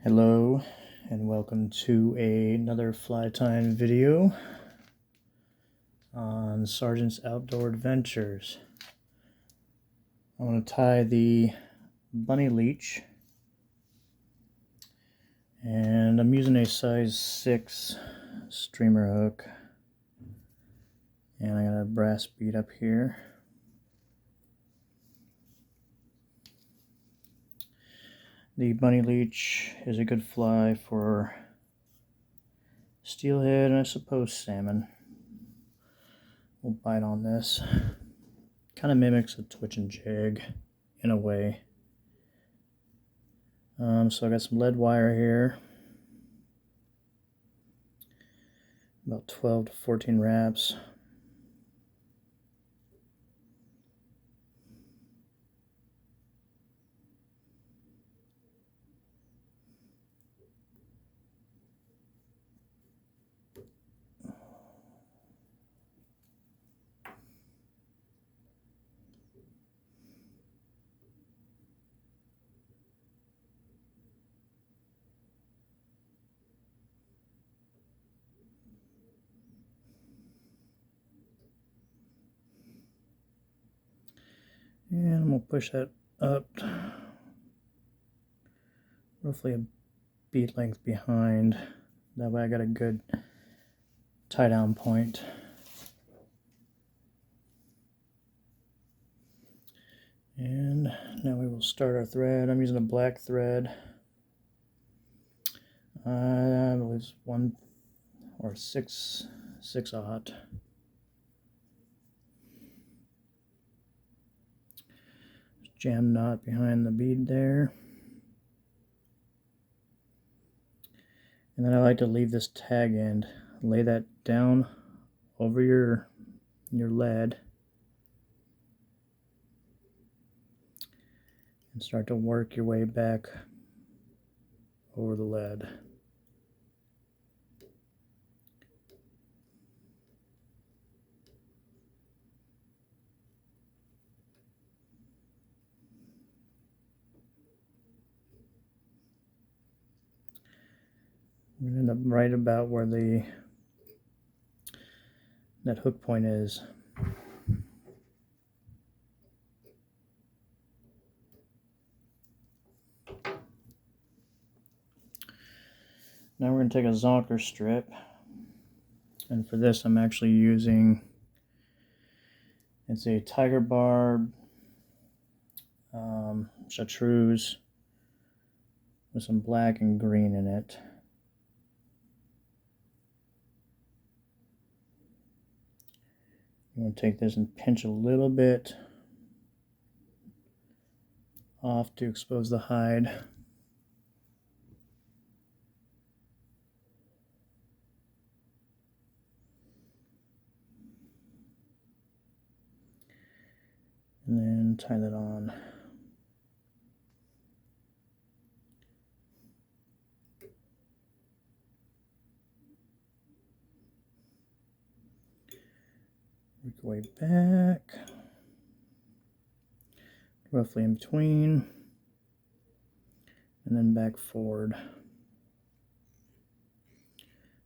Hello and welcome to another fly time video on Sergeant's Outdoor Adventures. I want to tie the bunny leech, and I'm using a size 6 streamer hook, and I got a brass bead up here. The bunny leech is a good fly for steelhead and I suppose salmon. We'll bite on this. Kind of mimics a twitch and jig in a way. So I got some lead wire here, about 12 to 14 wraps. And I'm going to push that up roughly a bead length behind. That way I got a good tie down point. And now we will start our thread. I'm using a black thread. I believe it's 1 or 6/0. Jam knot behind the bead there. And then I like to leave this tag end, lay that down over your lead and start to work your way back over the lead. We end up right about where that hook point is. Now we're going to take a zonker strip, and for this I'm actually using, it's a tiger barb chartreuse with some black and green in it. I'm going to take this and pinch a little bit off to expose the hide. And then tie that on. Work your way back, roughly in between, and then back forward.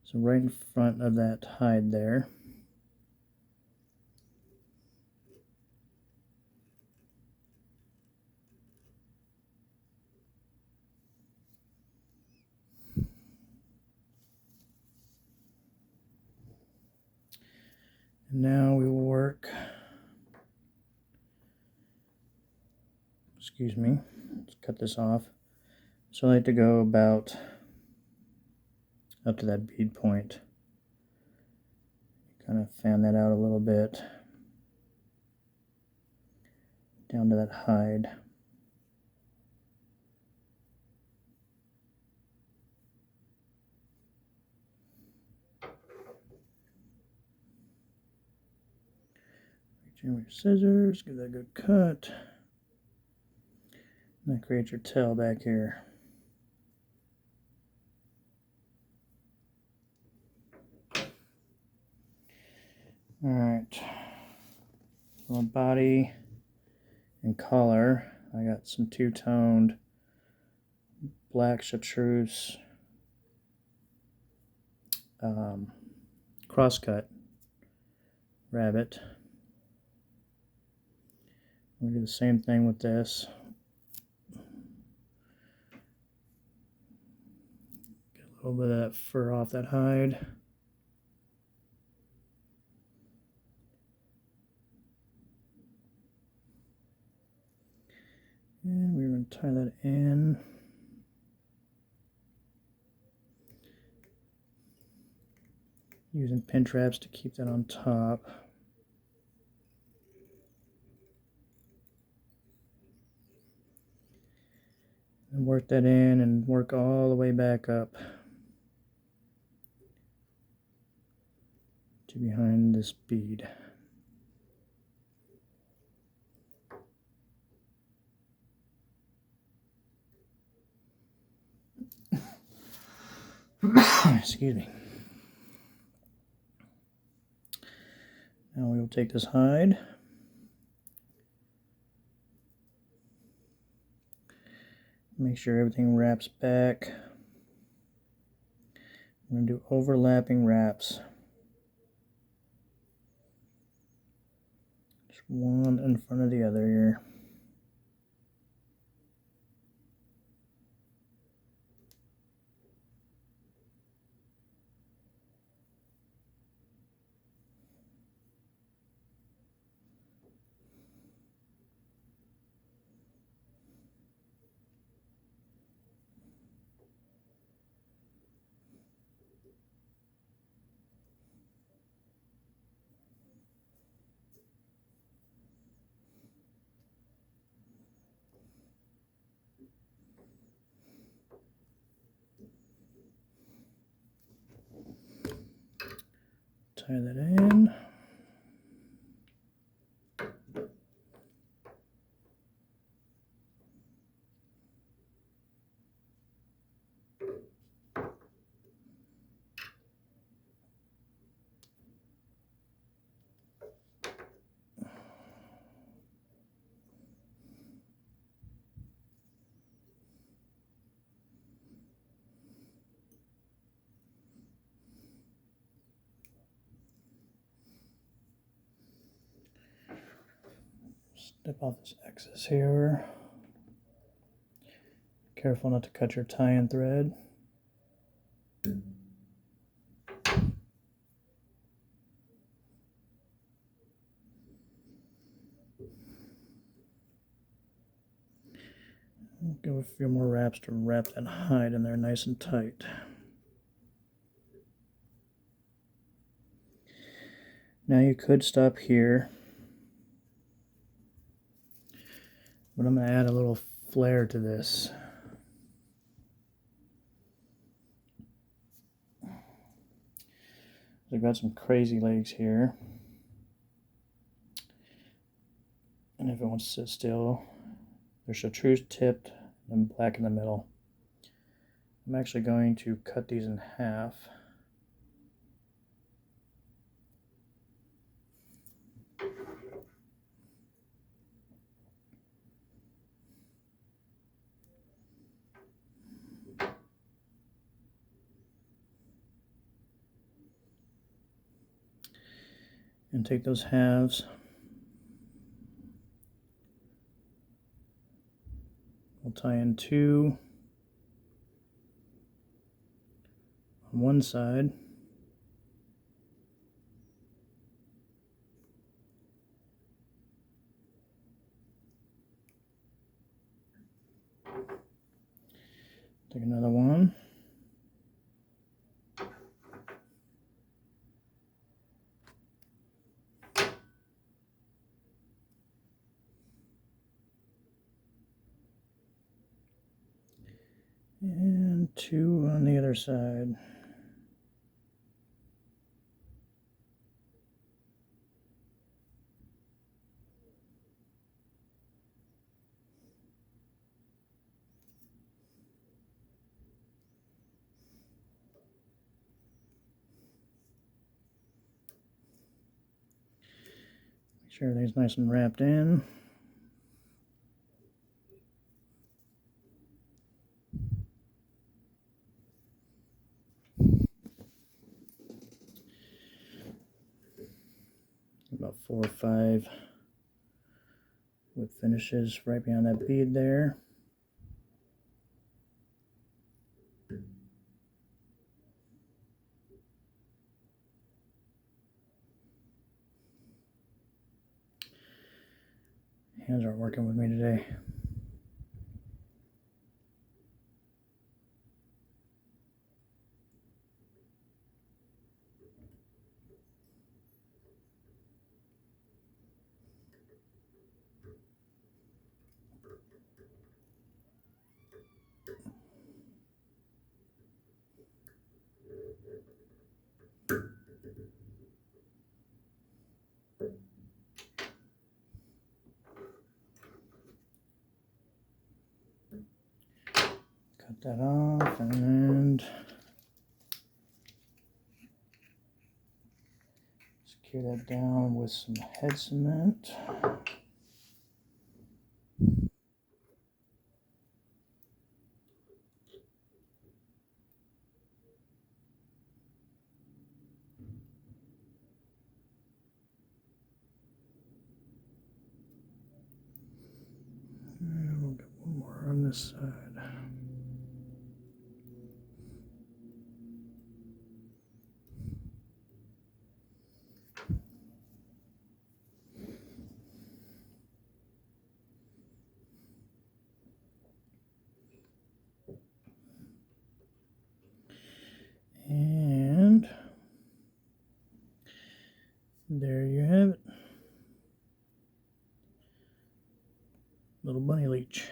So right in front of that hide there. And now we will work, excuse me, let's cut this off. So I like to go about up to that bead point. Kind of fan that out a little bit down to that hide. Reach in with your scissors, give that a good cut. And that creates your tail back here. Alright, for my body and collar, I got some two-toned black chartreuse crosscut rabbit. We'll do the same thing with this. Get a little bit of that fur off that hide. And we're going to tie that in. Using pin traps to keep that on top. And work that in and work all the way back up to behind this bead. Excuse me. Now we will take this hide, make sure everything wraps back. We're going to do overlapping wraps. Just one in front of the other here. Tie that in. Snip off this excess here. Careful not to cut your tie-in thread. Give a few more wraps to wrap that hide in there nice and tight. Now you could stop here, but I'm going to add a little flair to this. I've got some crazy legs here, and if it wants to sit still, they're chartreuse tipped and black in the middle. I'm actually going to cut these in half. And take those halves. We'll tie in two on one side. Take another one. And two on the other side. Make sure everything's nice and wrapped in. 4 or 5 with finishes right behind that bead there. Hands aren't working with me today. Cut that off and secure that down with some head cement. And we'll get one more on this side. And there you have it. Little bunny leech.